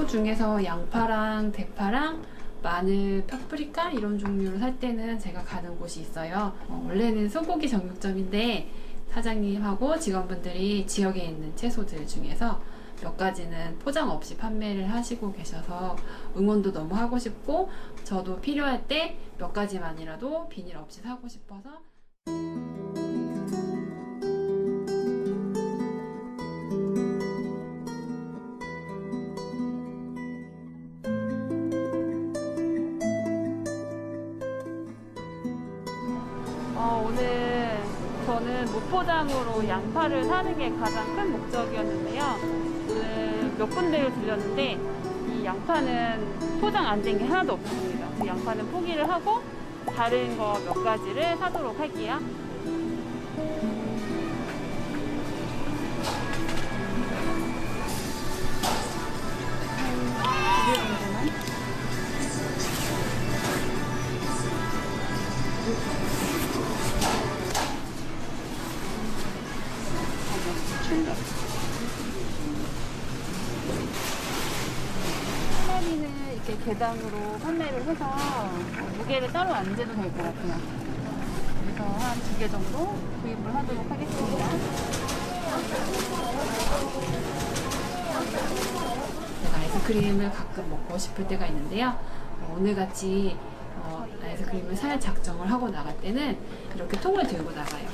중에서 양파랑 대파랑 마늘, 파프리카 이런 종류를 살 때는 제가 가는 곳이 있어요. 원래는 소고기 정육점인데 사장님하고 직원분들이 지역에 있는 채소들 중에서 몇 가지는 포장 없이 판매를 하시고 계셔서 응원도 너무 하고 싶고 저도 필요할 때 몇 가지만이라도 비닐 없이 사고 싶어서 오늘 저는 무포장으로 양파를 사는 게 가장 큰 목적이었는데요. 오늘 몇 군데를 들렸는데 이 양파는 포장 안 된 게 하나도 없습니다. 그 양파는 포기를 하고 다른 거 몇 가지를 사도록 할게요. 사람이는 이렇게 개당으로 판매를 해서 무게를 따로 안 재도 될 것 같아요. 그래서 한 2개 정도 구입을 하도록 하겠습니다. 제가 아이스크림을 가끔 먹고 싶을 때가 있는데요. 오늘같이 아이스크림을 살 작정을 하고 나갈 때는 이렇게 통을 들고 나가요.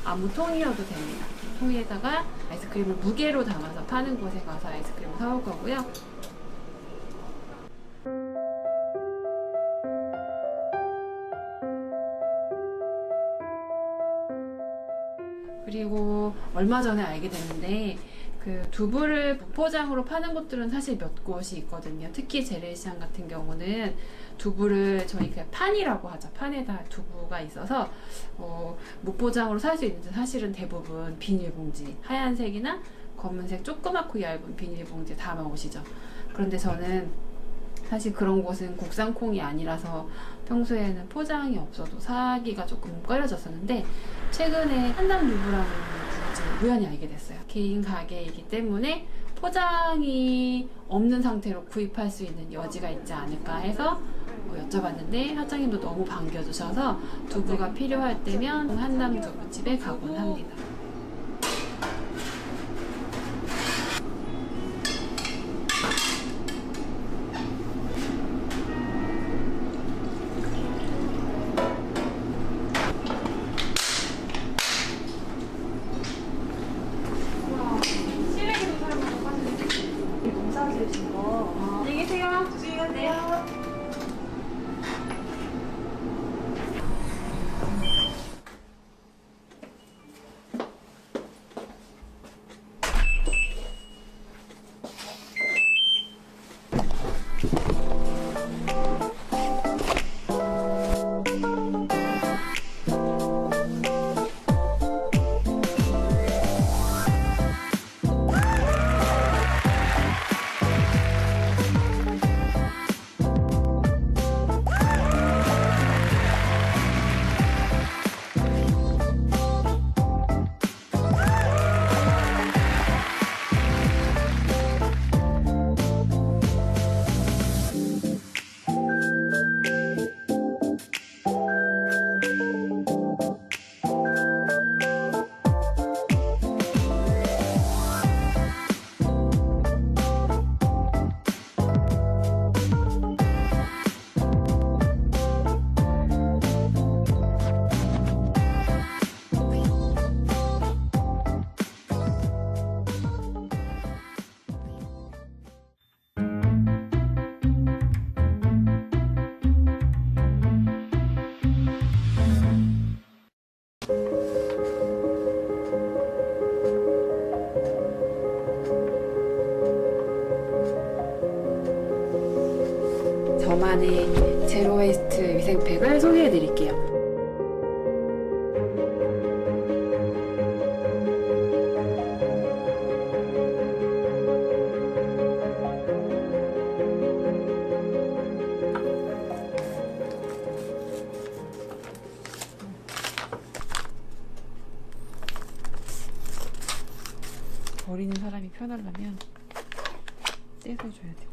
아무 통이어도 됩니다. 통에다가 아이스크림을 무게로 담아서 파는 곳에 가서 아이스크림을 사올 거고요. 그리고 얼마 전에 알게 됐는데 그 두부를 무포장으로 파는 곳들은 사실 몇 곳이 있거든요. 특히 재래시장 같은 경우는 두부를 저희 그냥 판이라고 하죠. 판에다 두부가 있어서 무포장으로 살 수 있는데 사실은 대부분 비닐봉지, 하얀색이나 검은색 조그맣고 얇은 비닐봉지에 담아 오시죠. 그런데 저는 사실 그런 곳은 국산콩이 아니라서 평소에는 포장이 없어도 사기가 조금 꺼려졌었는데 최근에 한남두부라는 곳을 우연히 알게 됐어요. 개인 가게이기 때문에 포장이 없는 상태로 구입할 수 있는 여지가 있지 않을까 해서 여쭤봤는데 사장님도 너무 반겨주셔서 두부가 필요할 때면 한남두부집에 가곤 합니다. 안녕히 계세요. 조심히 가세요. 저만의 제로 웨이스트 위생팩을 소개해 드릴게요. 버리는 사람이 편하려면 떼서 줘야 돼.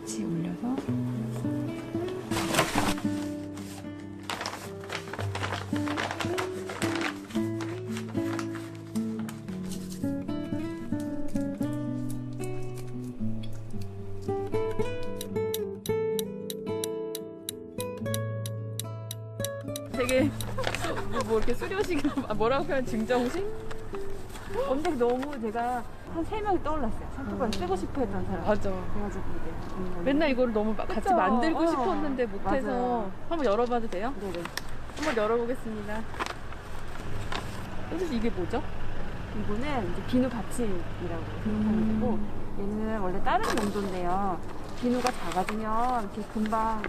같이 올려서 되게 뭐 이렇게 수료식 뭐라고 표현 증정식? 근데 너무 제가 한 3명이 떠올랐어요. 상품권 쓰고 싶어 했던 사람. 맞아. 그래가지고 이게. 맨날 이거를 너무 같이 그쵸? 만들고 싶었는데 못해서 맞아요. 한번 열어봐도 돼요? 네네. 한번 열어보겠습니다. 선생님 이게 뭐죠? 이거는 이제 비누 받침이라고 생각하면 되고, 얘는 원래 다른 용도인데요. 비누가 작아지면 이렇게 금방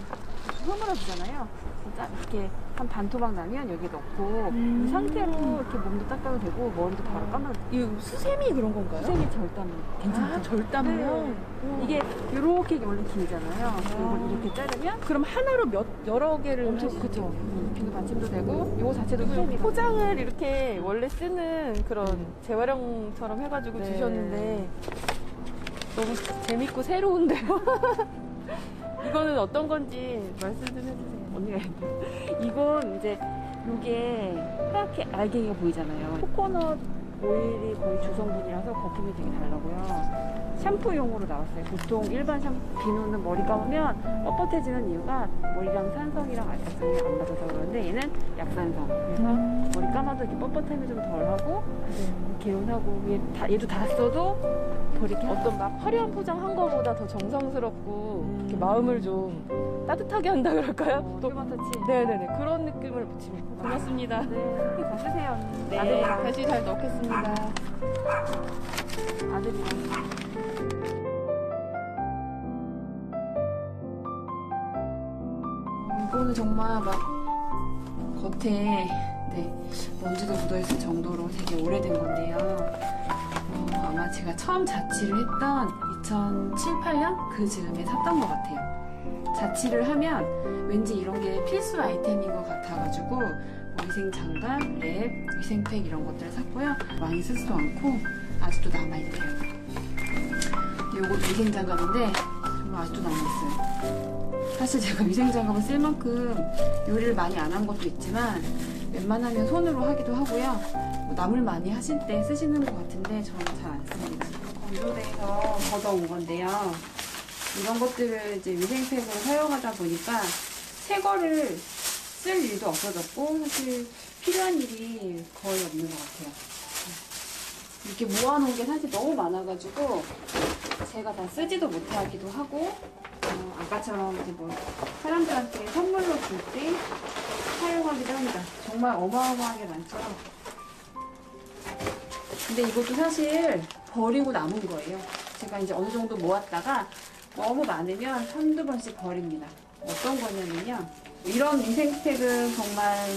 흐물어지잖아요. 이렇게 한 반 토막 나면 여기 넣고 이 상태로 이렇게 몸도 닦아도 되고 머리도 바로 감아도 돼요. 이 수세미 그런 건가요? 수세미 절단 괜찮죠? 아, 절단면? 네. 이게 이렇게 원래 길잖아요. 이걸 이렇게 자르면 그럼 하나로 여러 개를 엄청 하시- 그쵸. 비누 받침도 되고 이거 자체도 수세미가 포장을 이렇게 원래 쓰는 그런 재활용처럼 해가지고 네. 주셨는데 너무 재밌고 새로운데요? 이거는 어떤 건지 말씀 좀 해주세요. 언니가 이건 이제 요게 하얗게 알갱이가 보이잖아요. 코코넛 오일이 거의 주성분이라서 거품이 되게 달라고요. 샴푸용으로 나왔어요. 보통 일반 비누는 머리 감으면 뻣뻣해지는 이유가 머리랑 산성이랑 알칼산이 안 맞아서 그런데 얘는 약산성. 그래서 머리 감아도 이렇게 뻣뻣함이 좀 덜하고 개운하고 얘도 다 써도 버리기 어떤 막 화려한 포장한 거보다 더 정성스럽고 이렇게 마음을 좀 따뜻하게 한다 그럴까요? 또 휴먼 터치. 네네네 그런 느낌을 붙입니다. 고맙습니다. 네, 다 쓰세요 언니. 네, 아들이랑 다시 잘 넣겠습니다. 아들이랑. 이거는 정말 막 겉에 먼지도 묻어있을 정도로 되게 오래된 건데요. 아마 제가 처음 자취를 했던 2007, 8년 그 즈음에 샀던 것 같아요. 자취를 하면 왠지 이런 게 필수 아이템인 것 같아가지고 뭐 위생장갑, 랩, 위생팩 이런 것들을 샀고요. 많이 쓰지도 않고 아직도 남아있대요. 이것도 위생장갑인데 정말 아직도 남아있어요. 사실 제가 위생장갑을 쓸 만큼 요리를 많이 안 한 것도 있지만 웬만하면 손으로 하기도 하고요. 뭐 나물 많이 하실 때 쓰시는 것 같은데 저는 잘 안 씁니다. 건조대에서 걷어온 건데요. 이런 것들을 이제 위생팩으로 사용하다 보니까 새 거를 쓸 일도 없어졌고 사실 필요한 일이 거의 없는 것 같아요. 이렇게 모아놓은 게 사실 너무 많아가지고 제가 다 쓰지도 못하기도 하고 아까처럼 이제 뭐 사람들한테 선물로 줄 때 사용하기도 합니다. 정말 어마어마하게 많죠. 근데 이것도 사실 버리고 남은 거예요. 제가 이제 어느 정도 모았다가 너무 많으면 한두 번씩 버립니다. 어떤 거냐면요. 이런 위생팩은 정말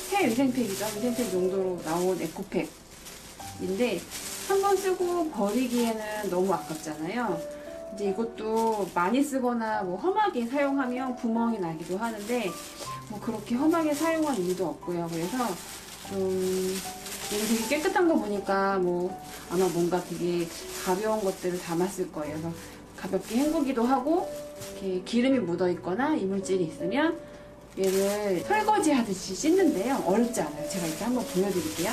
새 위생팩이죠. 위생팩 용도로 나온 에코팩인데 한 번 쓰고 버리기에는 너무 아깝잖아요. 이제 이것도 많이 쓰거나 뭐 험하게 사용하면 구멍이 나기도 하는데 뭐 그렇게 험하게 사용한 이유도 없고요. 그래서 좀 얘는 되게 깨끗한 거 보니까 뭐 아마 뭔가 되게 가벼운 것들을 담았을 거예요. 그래서 가볍게 헹구기도 하고 이렇게 기름이 묻어 있거나 이물질이 있으면 얘를 설거지 하듯이 씻는데요. 어렵지 않아요. 제가 이렇게 한번 보여드릴게요.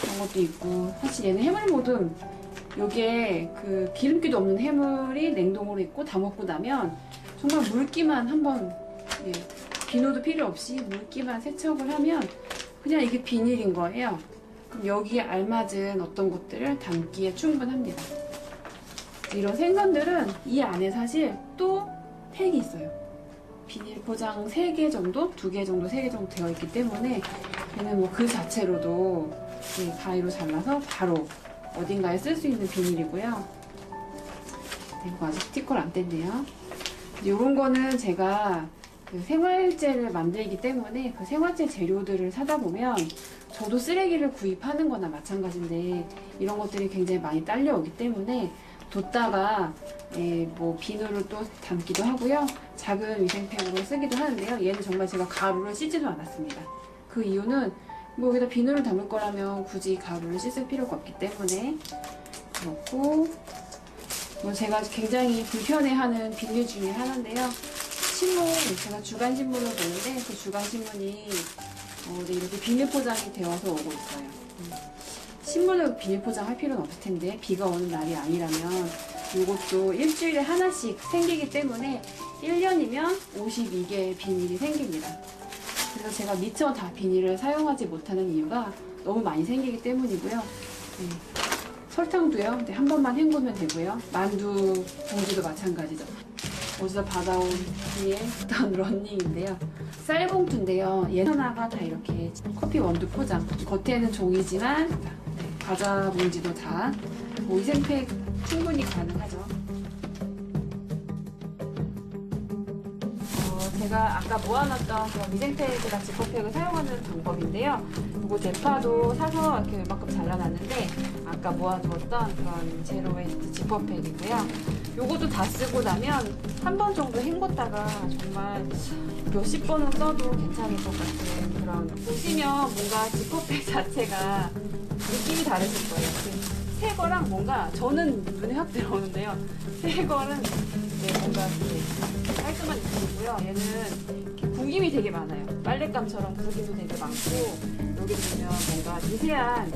그런 것도 있고 사실 얘는 해물모듬 요게 그 기름기도 없는 해물이 냉동으로 있고 다 먹고 나면 정말 물기만 한번 예, 비누도 필요 없이 물기만 세척을 하면 그냥 이게 비닐인 거예요. 그럼 여기에 알맞은 어떤 것들을 담기에 충분합니다. 이런 생선들은 이 안에 사실 또 팩이 있어요. 비닐 포장 3개 정도, 2개 정도, 3개 정도 되어 있기 때문에 얘는 뭐 그 자체로도 가위로 잘라서 바로 어딘가에 쓸 수 있는 비닐이고요. 이거 아직 스티커를 안 뗐네요. 이런 거는 제가 그 생활재를 만들기 때문에 그 생활재 재료들을 사다 보면 저도 쓰레기를 구입하는 거나 마찬가지인데 이런 것들이 굉장히 많이 딸려오기 때문에 뒀다가 뭐 비누를 또 담기도 하고요. 작은 위생팩으로 쓰기도 하는데요. 얘는 정말 제가 가루를 씻지도 않았습니다. 그 이유는 뭐 여기다 비누를 담을 거라면 굳이 가루를 씻을 필요가 없기 때문에 그렇고 뭐 제가 굉장히 불편해하는 비닐 중에 하나인데요. 신문, 제가 주간신문을 보는데 그 주간신문이 이렇게 비닐 포장이 되어서 오고 있어요. 신문을 비닐 포장할 필요는 없을 텐데 비가 오는 날이 아니라면 이것도 일주일에 하나씩 생기기 때문에 1년이면 52개의 비닐이 생깁니다. 그래서 제가 미처 다 비닐을 사용하지 못하는 이유가 너무 많이 생기기 때문이고요. 설탕도요. 한 번만 헹구면 되고요. 만두 봉지도 마찬가지죠. 어디서 받아온 뒤에 어떤 런닝인데요. 쌀봉투인데요. 얘 하나가 다 이렇게 커피 원두 포장. 겉에는 종이지만 과자 봉지도 다 위생팩 충분히 가능하죠. 제가 아까 모아놨던 그런 위생팩이랑 지퍼팩을 사용하는 방법인데요. 이거 대파도 사서 이렇게 이만큼 잘라놨는데 아까 모아두었던 그런 제로 웨이스트 지퍼팩이고요. 요것도 다 쓰고 나면 한 번 정도 헹궜다가 정말 몇십 번은 써도 괜찮을 것 같은 그런 보시면 뭔가 지퍼팩 자체가 느낌이 다르실 거예요. 새 거랑 뭔가 저는 눈에 확 들어오는데요. 새 거는 뭔가 이렇게 깔끔한 느낌이고요. 얘는 구김이 되게 많아요. 빨랫감처럼 구김도 되게 많고 여기 보면 뭔가 미세한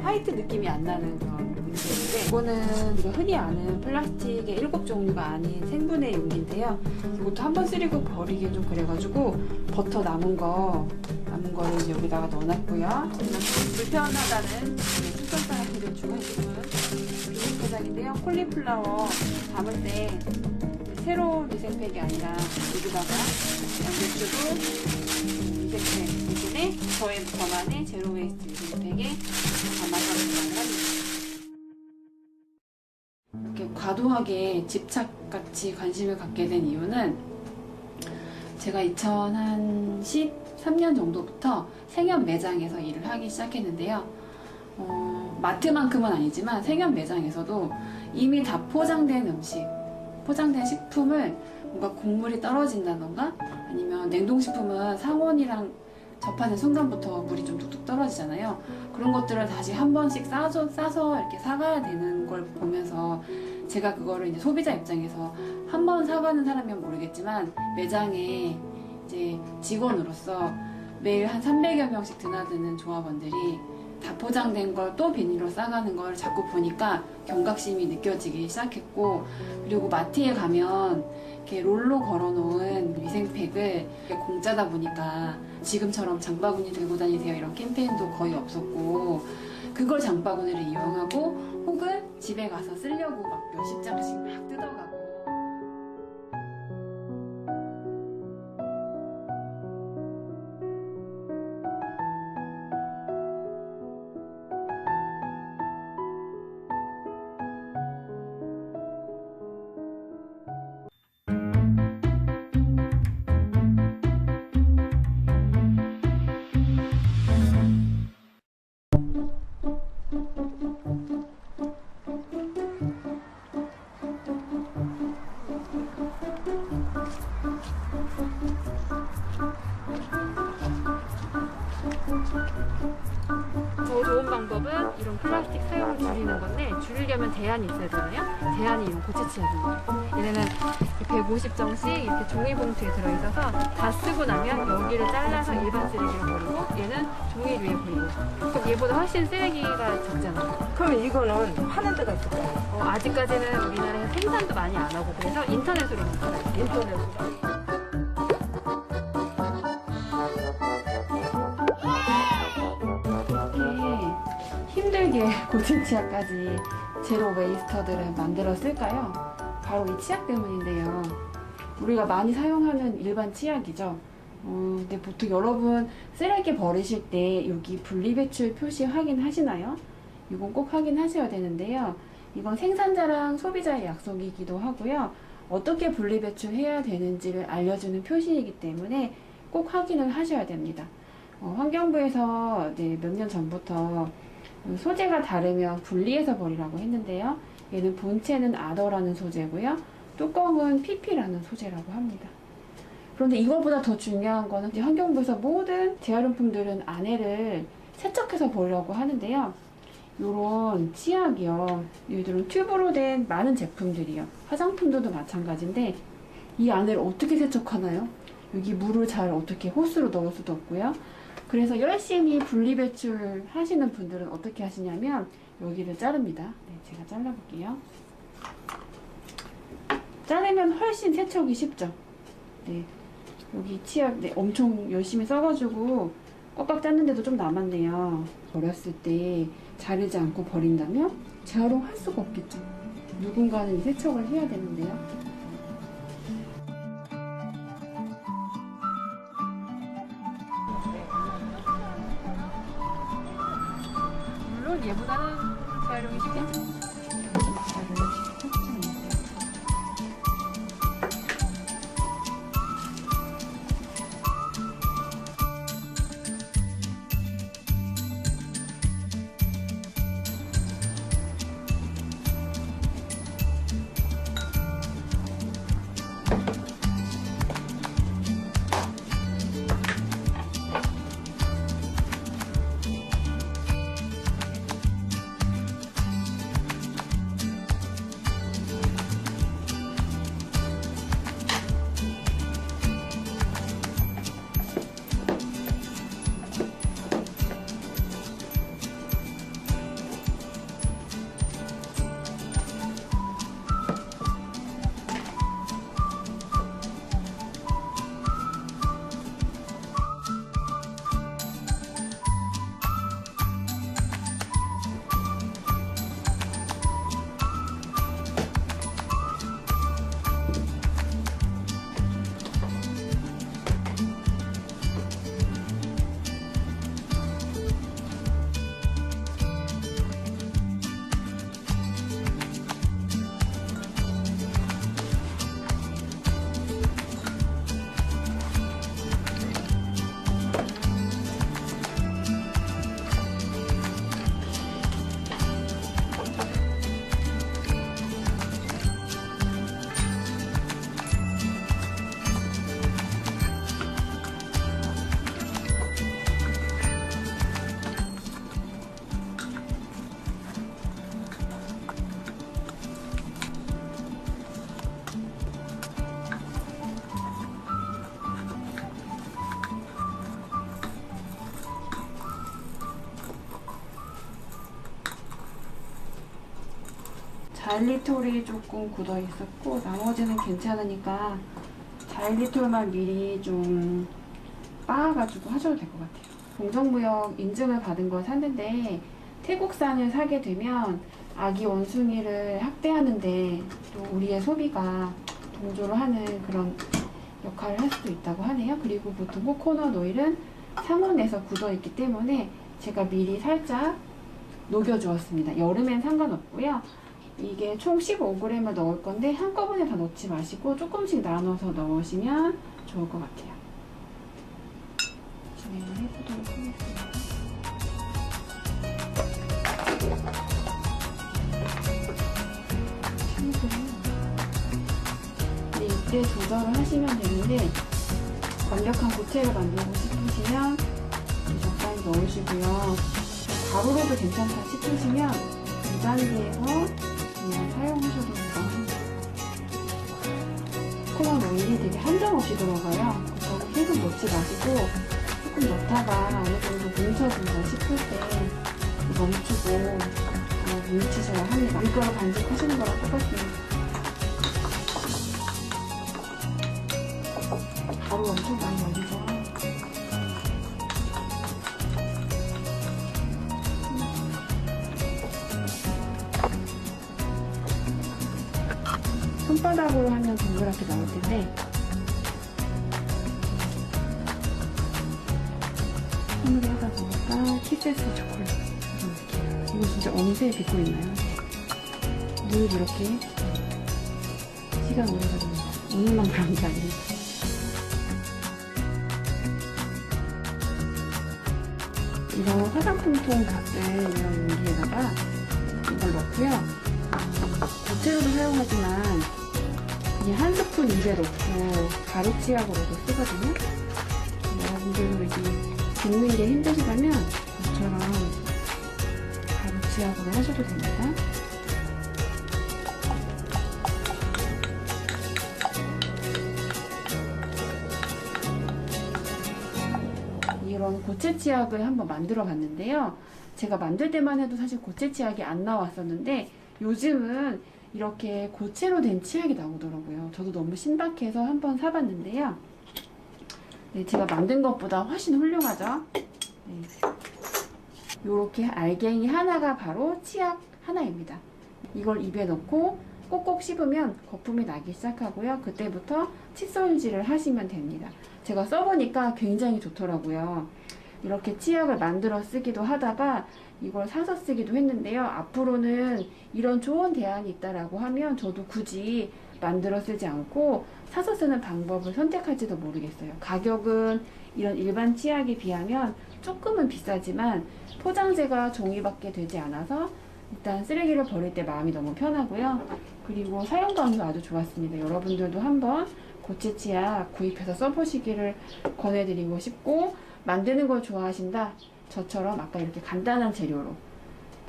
화이트 느낌이 안 나는 그런 문제인데 이거는 우리가 흔히 아는 플라스틱의 7종류가 아닌 생분해 용기인데요. 이것도 한번 쓰리고 버리기 좀 그래가지고 버터 남은 거를 이제 여기다가 넣어놨고요. 불편하다는 수선사람들을 주문해주는 비닐 포장인데요. 콜리플라워 담을 때 새로운 위생팩이 아니라 여기다가 양배추도 위생팩 대신에 저만의 제로 웨이스트 위생팩에 담아서 사용을 합니다. 이렇게 과도하게 집착같이 관심을 갖게 된 이유는 제가 2013년 정도부터 생협 매장에서 일을 하기 시작했는데요. 마트만큼은 아니지만 생협 매장에서도 이미 다 포장된 음식, 포장된 식품을 뭔가 곡물이 떨어진다던가 아니면 냉동식품은 상온이랑 접하는 순간부터 물이 좀 뚝뚝 떨어지잖아요. 그런 것들을 다시 한 번씩 싸서 이렇게 사가야 되는 걸 보면서 제가 그거를 이제 소비자 입장에서 한 번 사가는 사람이면 모르겠지만 매장에 이제 직원으로서 매일 한 300여 명씩 드나드는 조합원들이 다 포장된 걸 또 비닐로 싸가는 걸 자꾸 보니까 경각심이 느껴지기 시작했고 그리고 마트에 가면 이렇게 롤로 걸어놓은 위생팩을 공짜다 보니까 지금처럼 장바구니 들고 다니세요 이런 캠페인도 거의 없었고 그걸 장바구니를 이용하고 혹은 집에 가서 쓰려고 막 몇십 장씩 막 뜯어가고 플라스틱 사용을 줄이는 건데 줄이려면 대안이 있어야 되잖아요. 대안이 이런 고체 치약입니다. 얘네는 150정씩 이렇게 종이봉투에 들어있어서 다 쓰고 나면 여기를 잘라서 일반 쓰레기로 버리고 얘는 종이 위에 버리고 그럼 얘보다 훨씬 쓰레기가 적잖아요. 그러면 이거는 파는 데가 있을까요? 아직까지는 우리나라에서 생산도 많이 안 하고 그래서 인터넷으로만 팔아요. 인터넷으로. 힘들게 고체 치약까지 제로 웨이스터들을 만들었을까요? 바로 이 치약 때문인데요. 우리가 많이 사용하는 일반 치약이죠. 근데 보통 여러분 쓰레기 버리실 때 여기 분리배출 표시 확인하시나요? 이건 꼭 확인하셔야 되는데요. 이건 생산자랑 소비자의 약속이기도 하고요. 어떻게 분리배출해야 되는지를 알려주는 표시이기 때문에 꼭 확인을 하셔야 됩니다. 환경부에서 몇 년 전부터 소재가 다르면 분리해서 버리라고 했는데요. 얘는 본체는 아더라는 소재고요. 뚜껑은 PP라는 소재라고 합니다. 그런데 이거보다 더 중요한 거는 이제 환경부에서 모든 재활용품들은 안에를 세척해서 버리려고 하는데요. 요런 치약이요. 얘들은 튜브로 된 많은 제품들이요. 화장품들도 마찬가지인데 이 안에를 어떻게 세척하나요? 여기 물을 잘 어떻게 호스로 넣을 수도 없고요. 그래서 열심히 분리배출 하시는 분들은 어떻게 하시냐면 여기를 자릅니다. 네, 제가 잘라볼게요. 자르면 훨씬 세척이 쉽죠. 네, 여기 치약 엄청 열심히 써가지고 꽉꽉 짰는데도 좀 남았네요. 버렸을 때 자르지 않고 버린다면 재활용할 수가 없겠죠. 누군가는 세척을 해야 되는데요. 물론 얘보다는 재활용이 쉽겠죠. 자일리톨이 조금 굳어 있었고 나머지는 괜찮으니까 자일리톨만 미리 좀 빻아가지고 하셔도 될 것 같아요. 공정무역 인증을 받은 걸 샀는데 태국산을 사게 되면 아기 원숭이를 학대하는데 또 우리의 소비가 동조를 하는 그런 역할을 할 수도 있다고 하네요. 그리고 보통 코코넛 오일은 상온에서 굳어 있기 때문에 제가 미리 살짝 녹여주었습니다. 여름엔 상관없고요. 이게 총 15g을 넣을 건데 한꺼번에 다 넣지 마시고 조금씩 나눠서 넣으시면 좋을 것 같아요. 진행을 해보도록 하겠습니다. 이때 조절을 하시면 되는데 완벽한 고체를 만들고 싶으시면 적당히 넣으시고요. 가루로도 괜찮다 싶으시면 2단계에서 그냥 사용하셔도 돼요. 코코넛 오일이 되게 한정없이 들어가요. 그렇다고 계속 넣지 마시고 조금 넣다가 어느 정도 뭉쳐진다 싶을 때 멈추고 뭉치셔야 합니다. 밀가루 반죽하시는 거랑 똑같아요. 가루 엄청 많이 넣으죠. 손바닥으로 하면 동그랗게 나올 텐데 손으로 하다 보니까 키세스 초콜릿 이런 느낌이에요. 이거 진짜 어느새 빚고 있나요? 늘 이렇게 시간 오래 걸립니다. 오늘만 그런 게 아니에요. 이런 화장품통 같은 이런 용기에다가 이걸 넣고요. 고체로도 사용하지만 그냥 한 스푼 입에 넣고 가루 치약으로도 쓰거든요. 여러분들도 이게 빚는 게 힘드시다면 저처럼 가루 치약으로 하셔도 됩니다. 이런 고체 치약을 한번 만들어 봤는데요. 제가 만들 때만 해도 사실 고체 치약이 안 나왔었는데 요즘은 이렇게 고체로 된 치약이 나오더라고요. 저도 너무 신박해서 한번 사봤는데요. 네, 제가 만든 것보다 훨씬 훌륭하죠. 네. 이렇게 알갱이 하나가 바로 치약 하나입니다. 이걸 입에 넣고 꼭꼭 씹으면 거품이 나기 시작하고요. 그때부터 칫솔질을 하시면 됩니다. 제가 써보니까 굉장히 좋더라고요. 이렇게 치약을 만들어 쓰기도 하다가 이걸 사서 쓰기도 했는데요. 앞으로는 이런 좋은 대안이 있다라고 하면 저도 굳이 만들어 쓰지 않고 사서 쓰는 방법을 선택할지도 모르겠어요. 가격은 이런 일반 치약에 비하면 조금은 비싸지만 포장재가 종이밖에 되지 않아서 일단 쓰레기를 버릴 때 마음이 너무 편하고요. 그리고 사용감도 아주 좋았습니다. 여러분들도 한번 고체 치약 구입해서 써보시기를 권해드리고 싶고, 만드는 걸 좋아하신다, 저처럼 아까 이렇게 간단한 재료로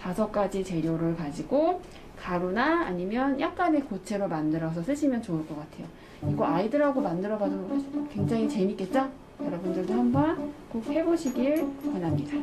5가지 재료를 가지고 가루나 아니면 약간의 고체로 만들어서 쓰시면 좋을 것 같아요. 이거 아이들하고 만들어봐도 굉장히 재밌겠죠? 여러분들도 한번 꼭 해보시길 권합니다.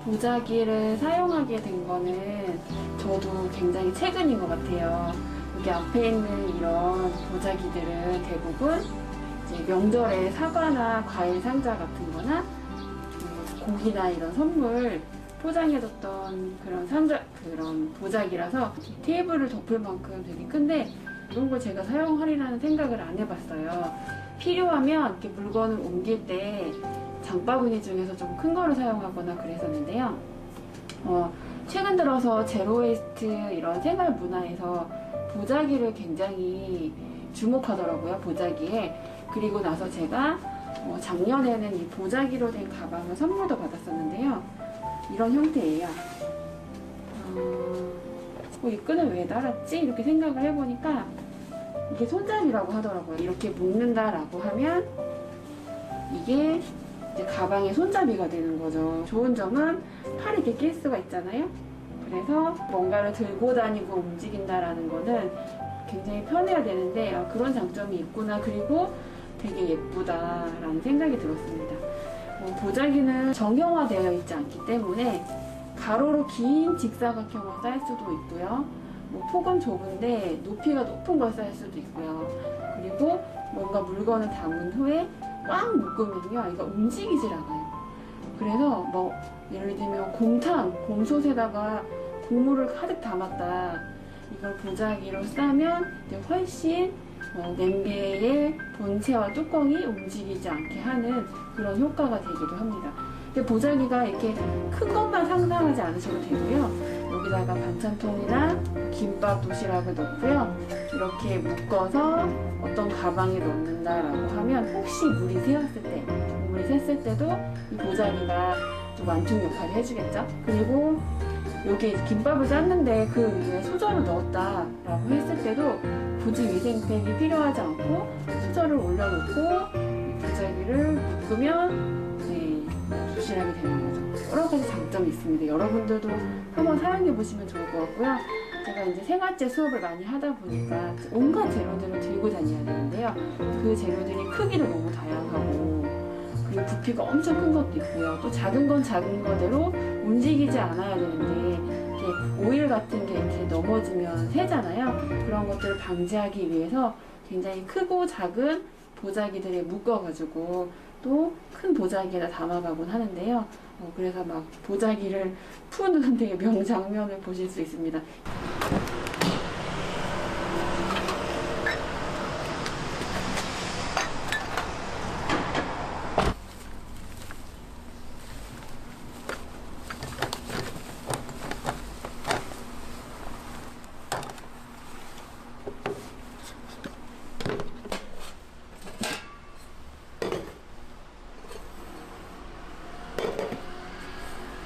보자기를 사용하게 된 거는 저도 굉장히 최근인 것 같아요. 여기 앞에 있는 이런 보자기들은 대부분 이제 명절에 사과나 과일 상자 같은 거나 고기나 이런 선물 포장해뒀던 그런 상자, 그런 보자기라서 테이블을 덮을 만큼 되게 큰데, 이런 걸 제가 사용하리라는 생각을 안 해봤어요. 필요하면 이렇게 물건을 옮길 때 장바구니 중에서 좀 큰 거를 사용하거나 그랬었는데요. 최근 들어서 제로웨이스트 이런 생활 문화에서 보자기를 굉장히 주목하더라고요. 보자기에. 그리고 나서 제가 작년에는 이 보자기로 된 가방을 선물도 받았었는데요. 이런 형태예요. 이 끈을 왜 달았지? 이렇게 생각을 해보니까 이게 손잡이라고 하더라고요. 이렇게 묶는다라고 하면 이게 이제 가방의 손잡이가 되는 거죠. 좋은 점은 팔이 이렇게 낄 수가 있잖아요. 그래서 뭔가를 들고 다니고 움직인다라는 거는 굉장히 편해야 되는데 그런 장점이 있구나. 그리고 되게 예쁘다라는 생각이 들었습니다. 보자기는 정형화되어 있지 않기 때문에 가로로 긴 직사각형을 쌓을 수도 있고요. 폭은 좁은데 높이가 높은 걸 쌓을 수도 있고요. 그리고 뭔가 물건을 담은 후에 꽉 묶으면요, 이거 움직이질 않아요. 그래서 예를 들면 곰탕, 곰솥에다가 국물을 가득 담았다. 이걸 보자기로 싸면 이제 훨씬 냄비의 본체와 뚜껑이 움직이지 않게 하는 그런 효과가 되기도 합니다. 근데 보자기가 이렇게 큰 것만 상상하지 않으셔도 되고요. 여기다가 반찬통이나 김밥, 도시락을 넣고요. 이렇게 묶어서 어떤 가방에 넣는다라고 하면 혹시 물이 새었을 때, 물이 샜을 때도 이 보자기가 좀 완충 역할을 해주겠죠. 그리고 여기 김밥을 쌌는데 그 위에 수저를 넣었다라고 했을 때도 굳이 위생팩이 필요하지 않고 수저를 올려놓고 이 보자기를 묶으면 도시락이 되는 거죠. 여러 가지 장점이 있습니다. 여러분들도 한번 사용해 보시면 좋을 것 같고요. 제가 이제 생활재 수업을 많이 하다 보니까 온갖 재료들을 들고 다녀야 되는데요. 그 재료들이 크기도 너무 다양하고 그리고 부피가 엄청 큰 것도 있고요. 또 작은 건 작은 거대로 움직이지 않아야 되는데 이렇게 오일 같은 게 이렇게 넘어지면 새잖아요. 그런 것들을 방지하기 위해서 굉장히 크고 작은 보자기들에 묶어가지고 또 큰 보자기에다 담아가곤 하는데요. 그래서 막 보자기를 푸는 되게 명장면을 보실 수 있습니다.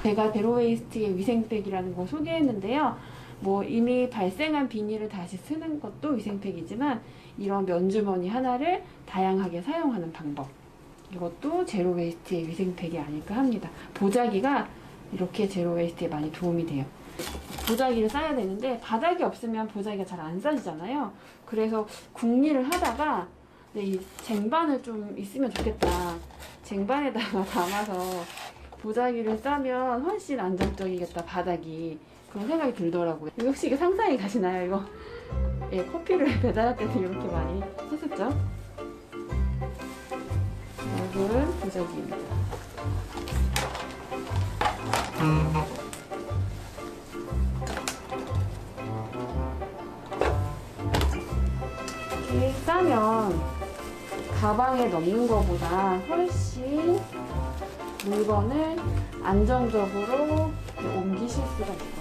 제가 제로웨이스트의 위생팩이라는 거 소개했는데요. 이미 발생한 비닐을 다시 쓰는 것도 위생팩이지만 이런 면주머니 하나를 다양하게 사용하는 방법, 이것도 제로웨이스트의 위생팩이 아닐까 합니다. 보자기가 이렇게 제로웨이스트에 많이 도움이 돼요. 보자기를 싸야 되는데 바닥이 없으면 보자기가 잘 안 싸지잖아요. 그래서 궁리를 하다가 이 쟁반을 좀 있으면 좋겠다. 쟁반에다가 담아서 보자기를 싸면 훨씬 안정적이겠다, 바닥이. 그런 생각이 들더라고요. 혹시 이게 상상이 가시나요? 이거 커피를 배달할 때도 이렇게 많이 했었죠? 이거는 보자기입니다. 이렇게 싸면 가방에 넣는 것보다 훨씬 물건을 안정적으로 옮기실 수가 있어요.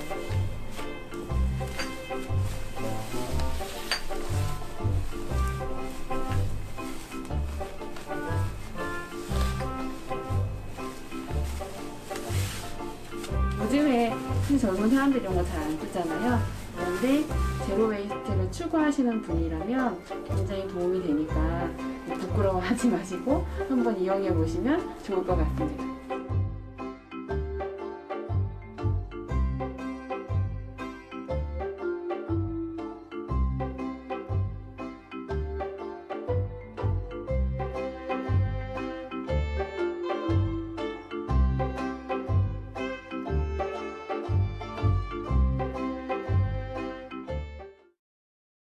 요즘에 젊은 사람들이 이런 거 잘 안 쓰잖아요. 그런데 제로웨이스트를 추구하시는 분이라면 굉장히 도움이 되니까 부끄러워하지 마시고 한번 이용해 보시면 좋을 것 같습니다.